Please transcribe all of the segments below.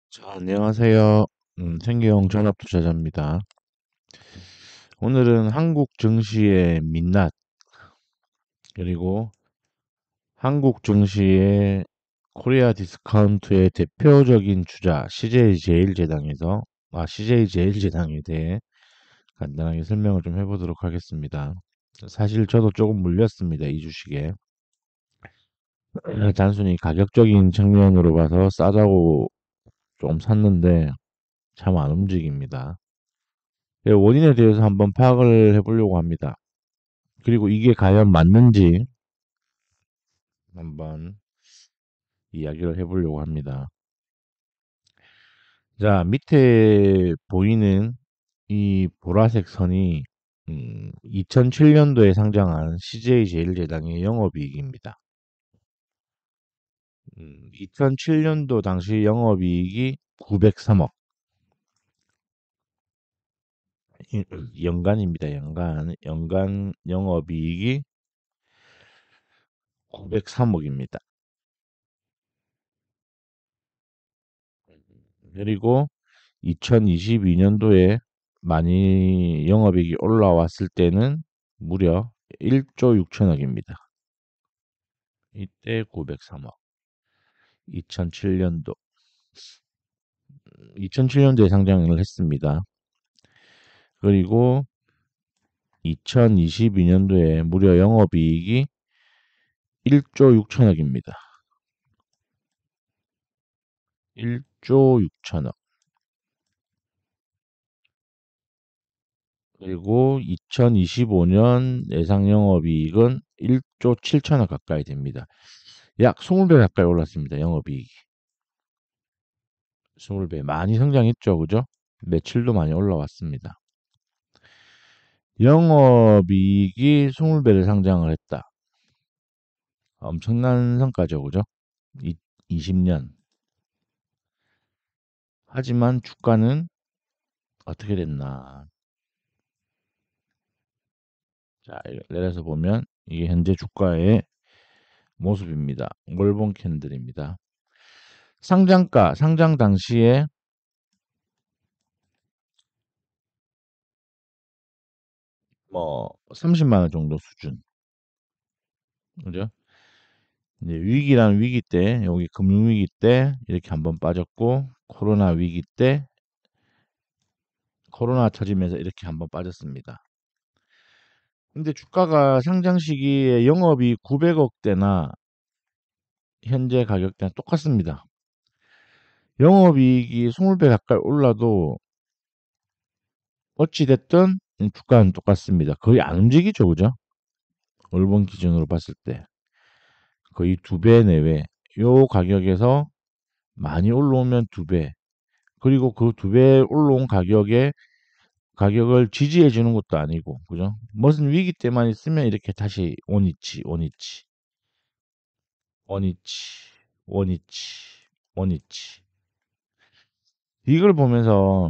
자, 안녕하세요. 생계형 전업투자자입니다. 오늘은 한국 증시의 민낯, 그리고 한국 증시의 코리아 디스카운트의 대표적인 주자 CJ 제일제당에 대해 간단하게 설명을 좀 해보도록 하겠습니다. 사실 저도 조금 물렸습니다, 이 주식에. 단순히 가격적인 측면으로 봐서 싸다고 좀 샀는데 참 안 움직입니다. 원인에 대해서 한번 파악을 해보려고 합니다. 그리고 이게 과연 맞는지 한번 이야기를 해보려고 합니다. 자, 밑에 보이는 이 보라색 선이 2007년도에 상장한 CJ제일제당의 영업이익입니다. 2007년도 당시 영업이익이 903억. 연간입니다. 연간 영업이익이 903억입니다. 그리고 2022년도에 많이 영업이익이 올라왔을 때는 무려 1조 6천억입니다. 이때 903억. 2007년도. 2007년도에 상장을 했습니다. 그리고 2022년도에 무려 영업이익이 1조 6천억입니다. 1조 6천억. 그리고 2025년 예상 영업이익은 1조 7천억 가까이 됩니다. 약 20배 가까이 올랐습니다. 영업이익이. 20배. 많이 성장했죠. 그죠? 매출도 많이 올라왔습니다. 영업이익이 20배를 상장을 했다. 엄청난 성과죠. 그죠? 20년. 하지만 주가는 어떻게 됐나. 자, 내려서 보면 이게 현재 주가의 모습입니다. 월봉 캔들입니다. 상장 당시에 뭐 30만 원 정도 수준. 그죠? 이제 위기란 위기 때, 여기 금융위기 때 이렇게 한번 빠졌고, 코로나 위기 때, 코로나 터지면서 이렇게 한번 빠졌습니다. 근데 주가가 상장 시기에 영업이 900억대나 현재 가격대랑 똑같습니다. 영업이익이 20배 가까이 올라도 어찌됐든 주가는 똑같습니다. 거의 안 움직이죠, 그죠? 월봉 기준으로 봤을 때 거의 2배 내외. 요 가격에서 많이 올라오면 2배. 그리고 그 2배 올라온 가격을 지지해 주는 것도 아니고, 그죠? 무슨 위기 때만 있으면 이렇게 다시 원위치, 원위치, 원위치, 원위치, 원위치. 이걸 보면서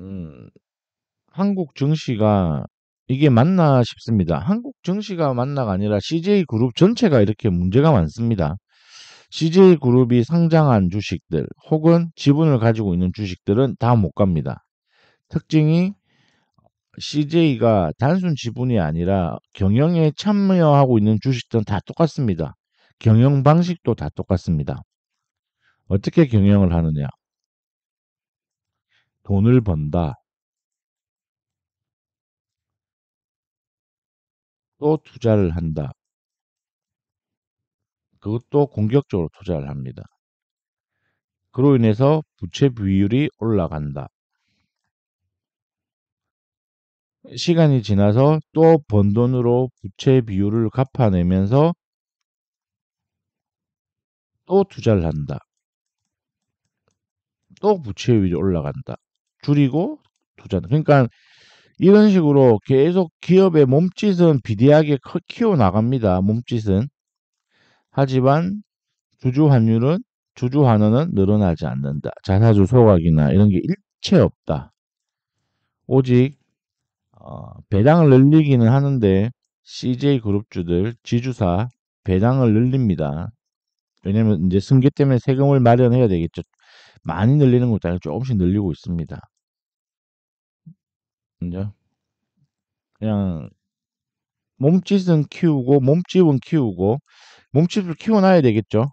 음, 한국 증시가 이게 맞나 싶습니다. 한국 증시가 맞나가 아니라 CJ 그룹 전체가 이렇게 문제가 많습니다. CJ 그룹이 상장한 주식들 혹은 지분을 가지고 있는 주식들은 다 못 갑니다. 특징이 CJ가 단순 지분이 아니라 경영에 참여하고 있는 주식들은 다 똑같습니다. 경영 방식도 다 똑같습니다. 어떻게 경영을 하느냐? 돈을 번다. 또 투자를 한다. 그것도 공격적으로 투자를 합니다. 그로 인해서 부채 비율이 올라간다. 시간이 지나서 또 번 돈으로 부채 비율을 갚아내면서 또 투자를 한다. 또 부채율이 올라간다. 줄이고 투자. 그러니까 이런 식으로 계속 기업의 몸짓은 비대하게 키워 나갑니다. 몸짓은. 하지만 주주 환율은 주주 환원은 늘어나지 않는다. 자사주 소각이나 이런 게 일체 없다. 오직 배당을 늘리기는 하는데 CJ 그룹주들 지주사 배당을 늘립니다. 왜냐면 이제 승계 때문에 세금을 마련해야 되겠죠. 많이 늘리는 것도 아니고 조금씩 늘리고 있습니다. 이제 그냥 몸짓은 키우고 몸집은 키우고 몸집을 키워놔야 되겠죠.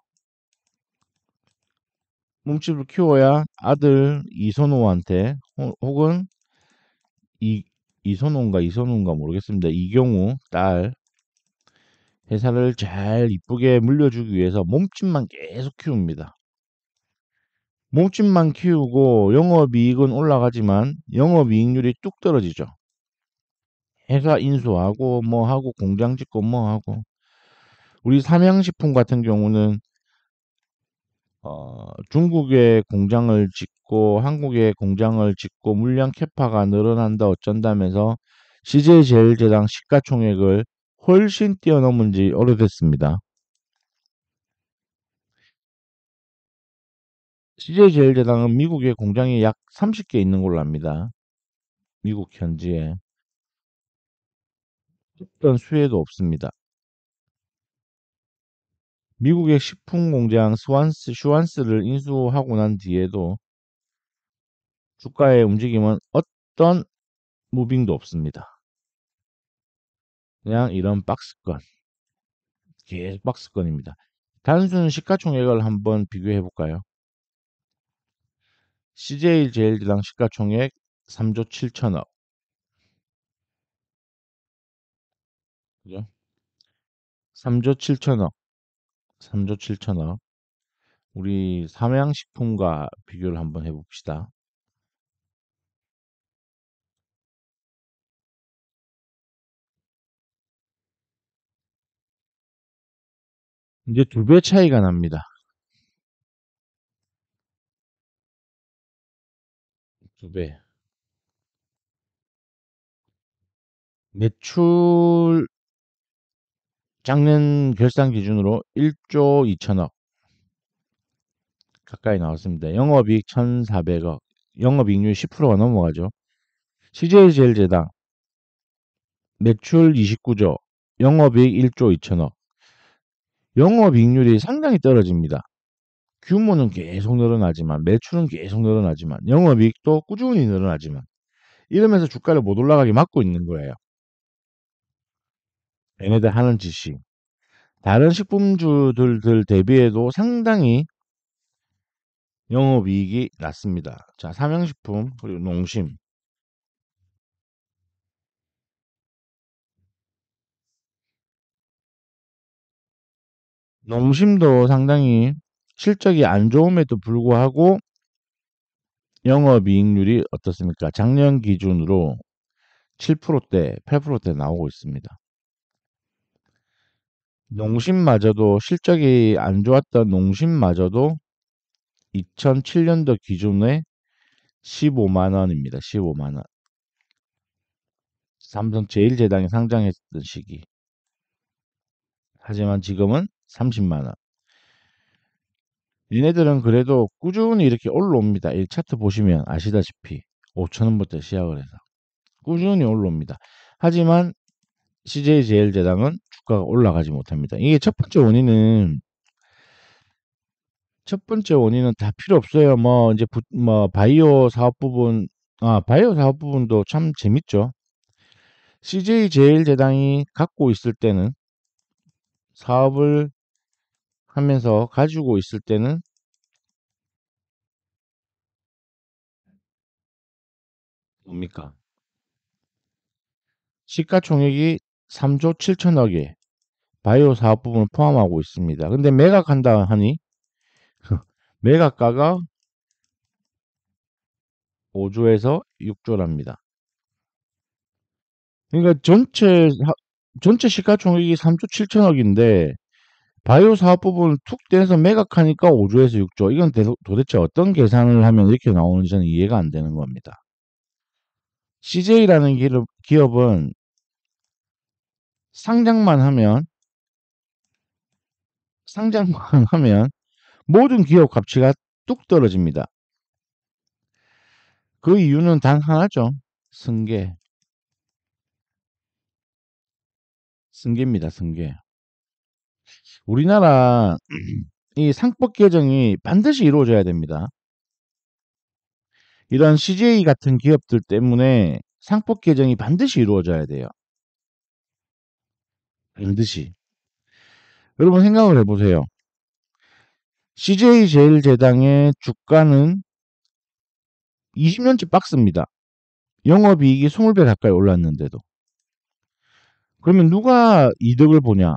몸집을 키워야 아들 이선호한테 혹은 이 이선호인가 모르겠습니다. 이경우 딸 회사를 잘 이쁘게 물려주기 위해서 몸집만 계속 키웁니다. 몸집만 키우고 영업이익은 올라가지만 영업이익률이 뚝 떨어지죠. 회사 인수하고 뭐 하고 공장 짓고 뭐 하고 우리 삼양식품 같은 경우는 중국에 공장을 짓고 한국에 공장을 짓고 물량 캐파가 늘어난다 어쩐다면서 CJ제일제당 시가총액을 훨씬 뛰어넘은 지 오래됐습니다. CJ제일제당은 미국에 공장이 약 30개 있는 걸로 압니다. 미국 현지에. 어떤 수혜도 없습니다. 미국의 식품 공장 슈완스를 인수하고 난 뒤에도 주가의 움직임은 어떤 무빙도 없습니다. 그냥 이런 박스권, 계속 박스권입니다. 단순 시가총액을 한번 비교해 볼까요? CJ제일제당 시가총액 3조 7천억, 그죠? 3조 7천억, 3조 7천억. 우리 삼양식품과 비교를 한번 해봅시다. 이제 두 배 차이가 납니다. 두 배. 매출 작년 결산 기준으로 1조 2천억 가까이 나왔습니다. 영업이익 1,400억, 영업이익률 10%가 넘어가죠. CJ제일제당 매출 29조, 영업이익 1조 2천억. 영업이익률이 상당히 떨어집니다. 규모는 계속 늘어나지만 매출은 계속 늘어나지만 영업이익도 꾸준히 늘어나지만 이러면서 주가를 못 올라가게 막고 있는 거예요. 얘네들 하는 짓이 다른 식품주들 대비해도 상당히 영업이익이 낮습니다. 자, 삼양식품 그리고 농심. 농심도 상당히 실적이 안 좋음에도 불구하고 영업이익률이 어떻습니까? 작년 기준으로 7%대, 8%대 나오고 있습니다. 농심마저도 실적이 안 좋았던 농심마저도 2007년도 기준에 15만 원입니다. 15만 원. 삼성 제일제당이 상장했던 시기. 하지만 지금은 30만 원. 얘네들은 그래도 꾸준히 이렇게 올라옵니다. 이 차트 보시면 아시다시피 5천 원부터 시작을 해서 꾸준히 올라옵니다. 하지만 CJ제일제당은 주가가 올라가지 못합니다. 이게 첫 번째 원인은 다 필요 없어요. 뭐 이제 뭐 바이오 사업 부분 바이오 사업 부분도 참 재밌죠. CJ제일제당이 갖고 있을 때는 사업을 하면서 가지고 있을 때는 뭡니까? 시가총액이 3조 7천억에 바이오 사업 부분을 포함하고 있습니다. 근데 매각한다 하니 매각가가 5조에서 6조랍니다. 그러니까 전체 시가총액이 3조 7천억인데 바이오 사업 부분을 툭 떼서 매각하니까 5조에서 6조. 이건 도대체 어떤 계산을 하면 이렇게 나오는지 저는 이해가 안 되는 겁니다. CJ라는 기업은 상장만 하면 상장만 하면 모든 기업 가치가 뚝 떨어집니다. 그 이유는 단 하나죠. 승계. 승계입니다. 승계. 우리나라 이 상법 개정이 반드시 이루어져야 됩니다. 이런 CJ 같은 기업들 때문에 상법 개정이 반드시 이루어져야 돼요. 반드시. 여러분 생각을 해보세요. CJ제일제당의 주가는 20년째 박스입니다. 영업이익이 20배 가까이 올랐는데도. 그러면 누가 이득을 보냐?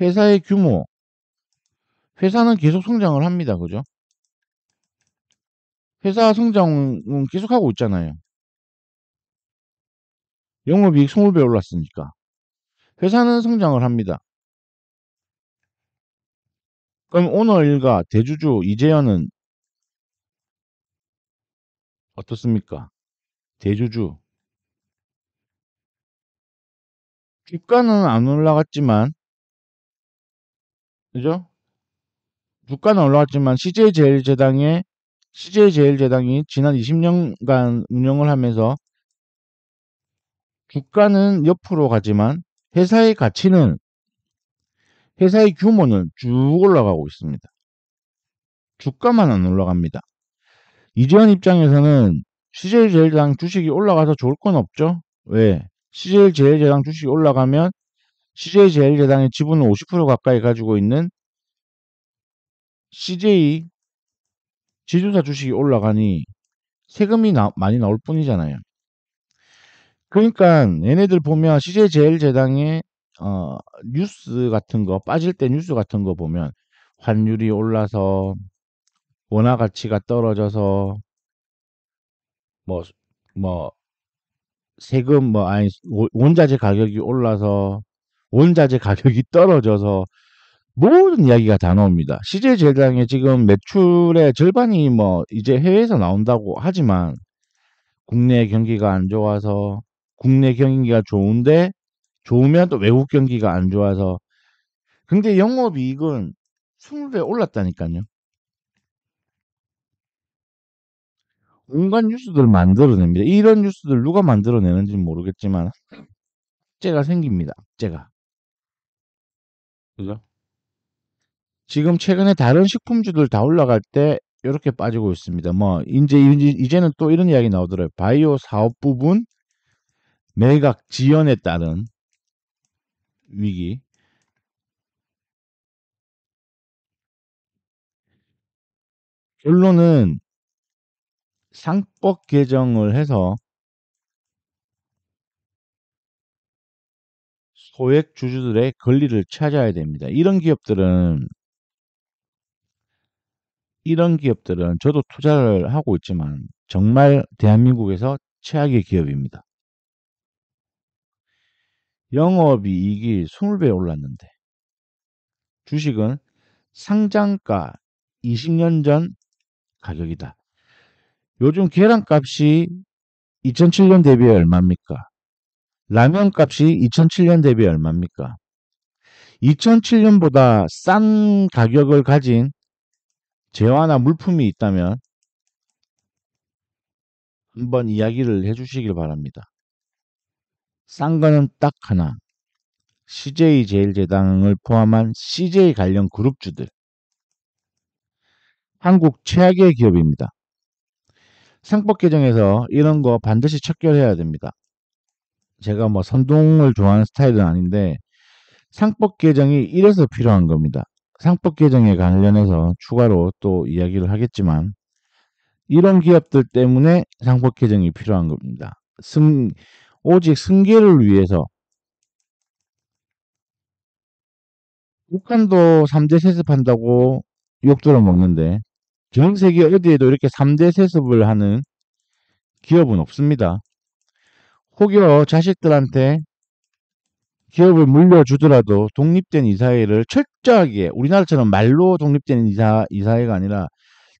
회사의 규모. 회사는 계속 성장을 합니다. 그죠? 회사 성장은 계속하고 있잖아요. 영업이익 20배 올랐으니까. 회사는 성장을 합니다. 그럼 오너 일가 대주주 이재현은 어떻습니까? 대주주. 주가는 안 올라갔지만, 그죠? 주가는 올라갔지만 CJ제일제당이 지난 20년간 운영을 하면서 주가는 옆으로 가지만 회사의 가치는 회사의 규모는 쭉 올라가고 있습니다. 주가만 안 올라갑니다. 이재현 입장에서는 CJ제일제당 주식이 올라가서 좋을 건 없죠. 왜? CJ제일제당 주식이 올라가면 CJ제일제당의 지분을 50% 가까이 가지고 있는 CJ 지주사 주식이 올라가니 세금이 많이 나올 뿐이잖아요. 그러니까 얘네들 보면 CJ제일제당의 뉴스 같은 거 빠질 때 뉴스 같은 거 보면 환율이 올라서 원화 가치가 떨어져서 뭐 뭐 세금 뭐 아니 원자재 가격이 올라서 원자재 가격이 떨어져서 모든 이야기가 다 나옵니다. CJ제일당의 지금 매출의 절반이 뭐 이제 해외에서 나온다고 하지만 국내 경기가 안 좋아서 국내 경기가 좋은데 좋으면 또 외국 경기가 안 좋아서 근데 영업이익은 20배 올랐다니까요. 온갖 뉴스들 만들어냅니다. 이런 뉴스들 누가 만들어내는지는 모르겠지만 악재가 생깁니다. 악재가. 그죠? 지금 최근에 다른 식품주들 다 올라갈 때 이렇게 빠지고 있습니다. 뭐 이제는 또 이런 이야기 나오더라고요. 바이오 사업 부분 매각 지연에 따른 위기. 결론은 상법 개정을 해서 소액 주주들의 권리를 찾아야 됩니다. 이런 기업들은 저도 투자를 하고 있지만 정말 대한민국에서 최악의 기업입니다. 영업이익이 20배 올랐는데 주식은 상장가 20년 전 가격이다. 요즘 계란값이 2007년 대비해 얼마입니까? 라면값이 2007년 대비해 얼마입니까? 2007년보다 싼 가격을 가진 재화나 물품이 있다면 한번 이야기를 해주시길 바랍니다. 싼 거는 딱 하나. CJ제일제당을 포함한 CJ 관련 그룹주들. 한국 최악의 기업입니다. 상법 개정에서 이런 거 반드시 척결해야 됩니다. 제가 뭐 선동을 좋아하는 스타일은 아닌데 상법 개정이 이래서 필요한 겁니다. 상법 개정에 관련해서 추가로 또 이야기를 하겠지만 이런 기업들 때문에 상법 개정이 필요한 겁니다. 오직 승계를 위해서 북한도 3대 세습한다고 욕 들어먹는데 전 세계 어디에도 이렇게 3대 세습을 하는 기업은 없습니다. 혹여 자식들한테 기업을 물려주더라도 독립된 이사회를 철저하게 우리나라처럼 말로 독립된 이사회가 아니라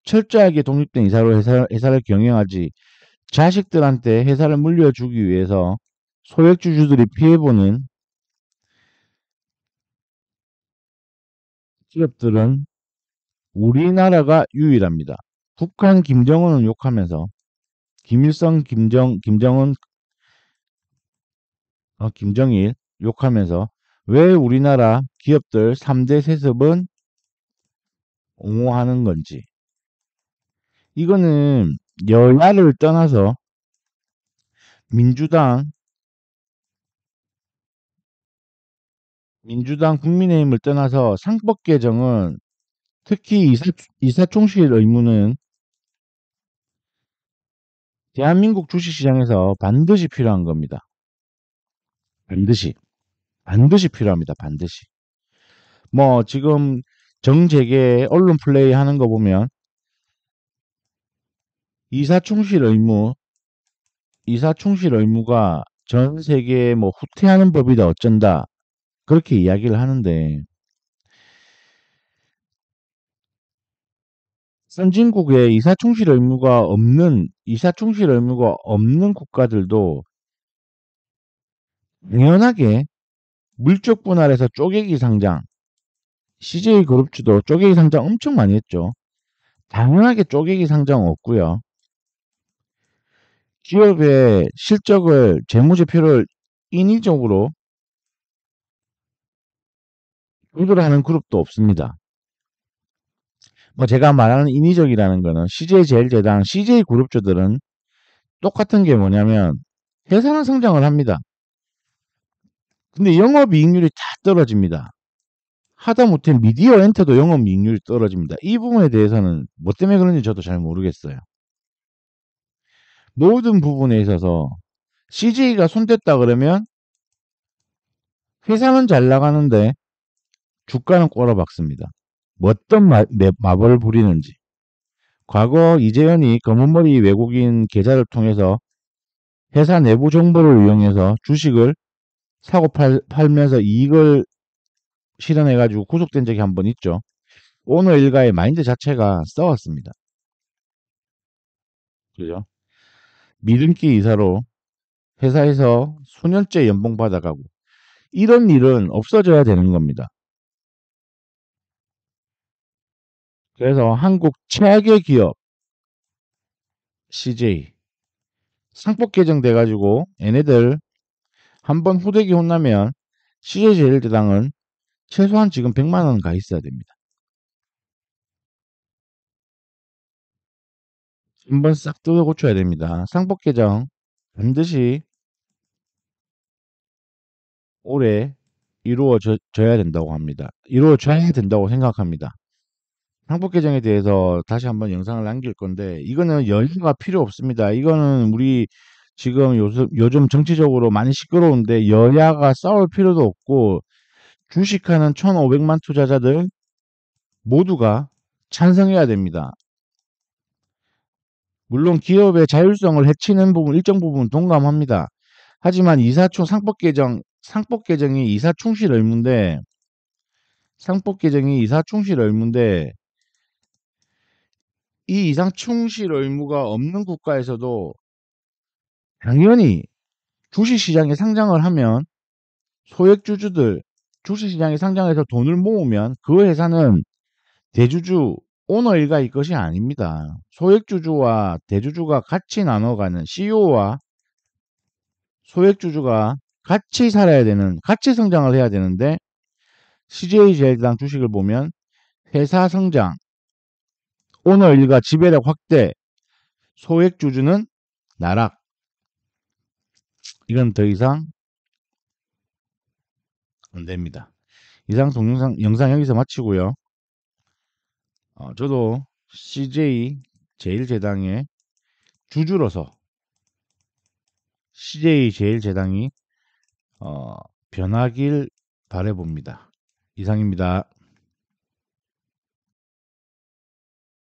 철저하게 독립된 이사로 회사를 경영하지 자식들한테 회사를 물려주기 위해서 소액주주들이 피해보는 기업들은 우리나라가 유일합니다. 북한 김정은은 욕하면서 김일성 김정은 김정일 욕하면서 왜 우리나라 기업들 3대 세습은 옹호하는 건지. 이거는 여야를 떠나서 민주당, 국민의힘을 떠나서 상법 개정은 특히 이사총실 의무는 대한민국 주식시장에서 반드시 필요한 겁니다. 반드시. 반드시 필요합니다. 반드시. 뭐 지금 정재계 언론 플레이 하는 거 보면 이사총실 의무, 이사총실 의무가 전 세계에 뭐 후퇴하는 법이다 어쩐다 그렇게 이야기를 하는데 선진국에 이사총실 의무가 없는 국가들도 당연하게 물적 분할에서 쪼개기 상장, CJ 그룹주도 쪼개기 상장 엄청 많이 했죠. 당연하게 쪼개기 상장 없고요. 기업의 실적을 재무제표를 인위적으로 조절하는 그룹도 없습니다. 뭐 제가 말하는 인위적이라는 거는 CJ제일제당, CJ그룹주들은 똑같은 게 뭐냐면 회사는 성장을 합니다. 근데 영업이익률이 다 떨어집니다. 하다못해 미디어 엔터도 영업이익률이 떨어집니다. 이 부분에 대해서는 뭐 때문에 그런지 저도 잘 모르겠어요. 모든 부분에 있어서 CJ가 손댔다 그러면 회사는 잘 나가는데 주가는 꼬라박습니다. 뭐 어떤 마법을 부리는지. 과거 이재현이 검은머리 외국인 계좌를 통해서 회사 내부 정보를 이용해서 주식을 사고 팔면서 이익을 실현해가지고 구속된 적이 한 번 있죠. 오너 일가의 마인드 자체가 썩었습니다. 그죠? 미등기 이사로 회사에서 수년째 연봉 받아가고 이런 일은 없어져야 되는 겁니다. 그래서 한국 최악의 기업 CJ 상법 개정돼가지고 얘네들 한번 후대기 혼나면 CJ제일제당은 최소한 지금 100만 원 가 있어야 됩니다. 한번 싹 뜯어 고쳐야 됩니다. 상법 개정 반드시 올해 이루어져야 된다고 합니다. 이루어져야 된다고 생각합니다. 상법 개정에 대해서 다시 한번 영상을 남길 건데 이거는 여야가 필요 없습니다. 이거는 우리 지금 요즘 정치적으로 많이 시끄러운데 여야가 싸울 필요도 없고 주식하는 1,500만 투자자들 모두가 찬성해야 됩니다. 물론 기업의 자율성을 해치는 부분 일정 부분 동감합니다. 하지만 상법 개정이 이사 충실 의무인데 이 이상 충실 의무가 없는 국가에서도 당연히 주식시장에 상장을 하면 소액주주들 주식시장에 상장해서 돈을 모으면 그 회사는 대주주 오너 일가의 것이 아닙니다. 소액주주와 대주주가 같이 나눠가는 CEO와 소액주주가 같이 성장을 해야 되는데 CJ제일당 주식을 보면 회사 성장, 오너 일가 지배력 확대, 소액주주는 나락. 이건 더 이상 안 됩니다. 이상 동영상 영상 여기서 마치고요. 저도 CJ 제일제당의 주주로서 CJ 제일제당이 변하길 바라봅니다. 이상입니다.